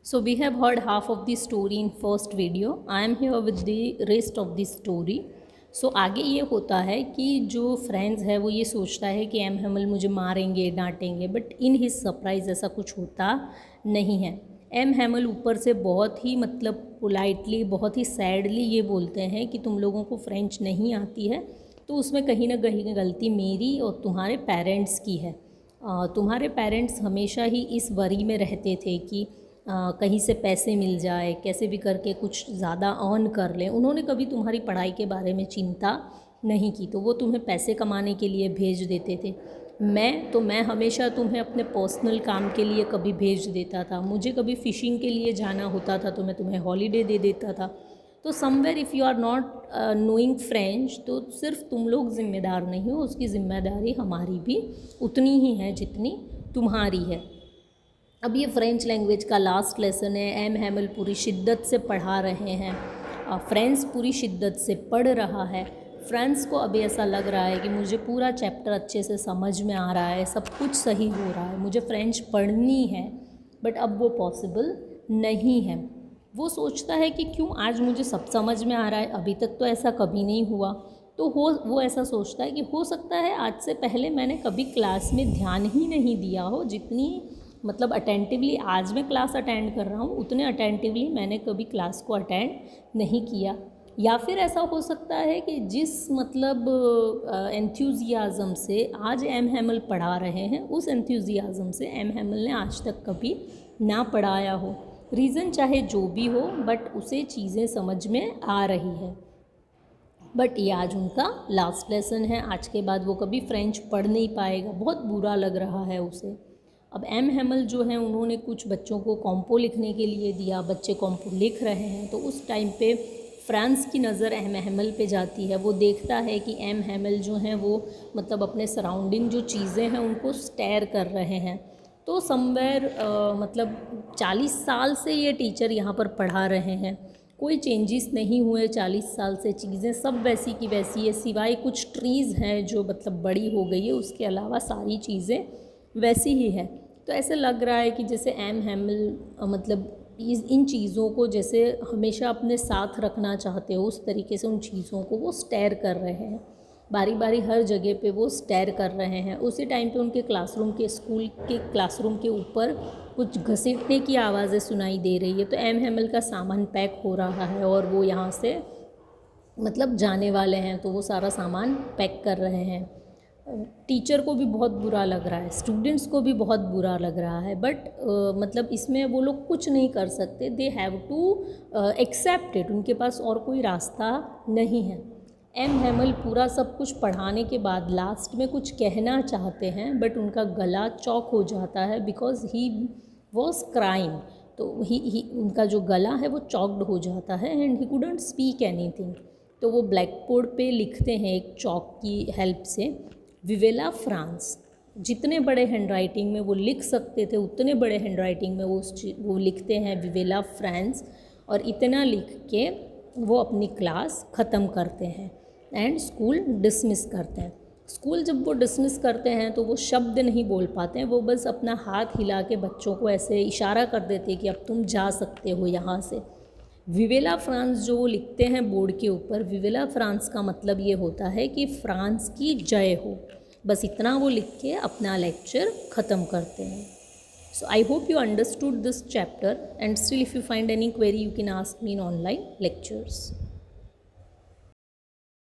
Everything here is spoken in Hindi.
So we have heard half of the story in first video. I am here with the rest of the story. So आगे ये होता है कि जो फ्रेंड्स है वो ये सोचता है कि एम हैमल मुझे मारेंगे डांटेंगे, बट इन हिज सरप्राइज ऐसा कुछ होता नहीं है। एम हैमल ऊपर से बहुत ही पोलाइटली, बहुत ही सैडली ये बोलते हैं कि तुम लोगों को फ्रेंच नहीं आती है, तो उसमें कहीं ना कहीं गलती मेरी और तुम्हारे पेरेंट्स की है। तुम्हारे पेरेंट्स हमेशा ही इस वरी में रहते थे कि कहीं से पैसे मिल जाए, कैसे भी करके कुछ ज़्यादा अर्न कर लें। उन्होंने कभी तुम्हारी पढ़ाई के बारे में चिंता नहीं की, तो वो तुम्हें पैसे कमाने के लिए भेज देते थे। मैं हमेशा तुम्हें अपने पर्सनल काम के लिए कभी भेज देता था। मुझे कभी फ़िशिंग के लिए जाना होता था तो मैं तुम्हें हॉलीडे दे देता था। तो somewhere if you are not knowing French, तो सिर्फ तुम लोग ज़िम्मेदार नहीं हो, उसकी ज़िम्मेदारी हमारी भी उतनी ही है जितनी तुम्हारी है। अब ये फ्रेंच लैंग्वेज का लास्ट लेसन है। एम हैमल पूरी शिद्दत से पढ़ा रहे हैं, फ्रेंच पूरी शिद्दत से पढ़ रहा है। फ्रेंच को अभी ऐसा लग रहा है कि मुझे पूरा चैप्टर अच्छे से समझ में आ रहा है, सब कुछ सही हो रहा है, मुझे फ्रेंच पढ़नी है, बट अब वो पॉसिबल नहीं है। वो सोचता है कि क्यों आज मुझे सब समझ में आ रहा है, अभी तक तो ऐसा कभी नहीं हुआ। तो वो ऐसा सोचता है कि हो सकता है आज से पहले मैंने कभी क्लास में ध्यान ही नहीं दिया हो, जितनी अटेंटिवली आज मैं क्लास अटेंड कर रहा हूँ उतने अटेंटिवली मैंने कभी क्लास को अटेंड नहीं किया। या फिर ऐसा हो सकता है कि जिस एंथ्यूजियाज़म से आज एम हैमल पढ़ा रहे हैं, उस एंथ्यूजियाज़म से एम हैमल ने आज तक कभी ना पढ़ाया हो। रीज़न चाहे जो भी हो, बट उसे चीज़ें समझ में आ रही है। बट ये आज उनका लास्ट लेसन है, आज के बाद वो कभी फ्रेंच पढ़ नहीं पाएगा। बहुत बुरा लग रहा है उसे। अब एम हैमल जो है उन्होंने कुछ बच्चों को कॉम्पो लिखने के लिए दिया, बच्चे कॉम्पो लिख रहे हैं, तो उस टाइम पे फ्रांस की नज़र एम हैमल पे जाती है। वो देखता है कि एम हैमल जो हैं वो अपने सराउंडिंग जो चीज़ें हैं उनको स्टेयर कर रहे हैं। तो समवेयर 40 साल से ये टीचर यहाँ पर पढ़ा रहे हैं, कोई चेंजेस नहीं हुए 40 साल से, चीज़ें सब वैसी की वैसी है, सिवाय कुछ ट्रीज़ हैं जो बड़ी हो गई है, उसके अलावा सारी चीज़ें वैसी ही है। तो ऐसे लग रहा है कि जैसे एम हैमल इन चीज़ों को जैसे हमेशा अपने साथ रखना चाहते हो, उस तरीके से उन चीज़ों को वो स्टेयर कर रहे हैं, बारी बारी हर जगह पे वो स्टेयर कर रहे हैं। उसी टाइम पे उनके स्कूल के क्लासरूम के ऊपर कुछ घसीटने की आवाज़ें सुनाई दे रही है। तो एम हैमल का सामान पैक हो रहा है और वो यहाँ से जाने वाले हैं, तो वो सारा सामान पैक कर रहे हैं। टीचर को भी बहुत बुरा लग रहा है, स्टूडेंट्स को भी बहुत बुरा लग रहा है, बट इसमें वो लोग कुछ नहीं कर सकते। They have to accept it, उनके पास और कोई रास्ता नहीं है। एम हैमल पूरा सब कुछ पढ़ाने के बाद लास्ट में कुछ कहना चाहते हैं, बट उनका गला चौक हो जाता है, बिकॉज ही वॉज क्राइंग। तो उनका जो गला है वो चॉक्ड हो जाता है and he couldn't speak anything. तो वो ब्लैक बोर्ड पे लिखते हैं एक चॉक की हेल्प से, विवेला फ्रांस। जितने बड़े हैंडराइटिंग में वो लिख सकते थे उतने बड़े हैंडराइटिंग में वो लिखते हैं विवेला फ्रांस, और इतना लिख के वो अपनी क्लास ख़त्म करते हैं एंड स्कूल डिसमिस करते हैं। स्कूल जब वो डिसमिस करते हैं तो वो शब्द नहीं बोल पाते हैं, वो बस अपना हाथ हिला के बच्चों को ऐसे इशारा कर देते हैं कि अब तुम जा सकते हो यहाँ से। विवेला फ्रांस जो वो लिखते हैं बोर्ड के ऊपर, विवेला फ्रांस का मतलब ये होता है कि फ्रांस की जय हो। बस इतना वो लिख के अपना लेक्चर ख़त्म करते हैं। So I hope you understood this chapter, and still if you find any query you can ask me in online lectures.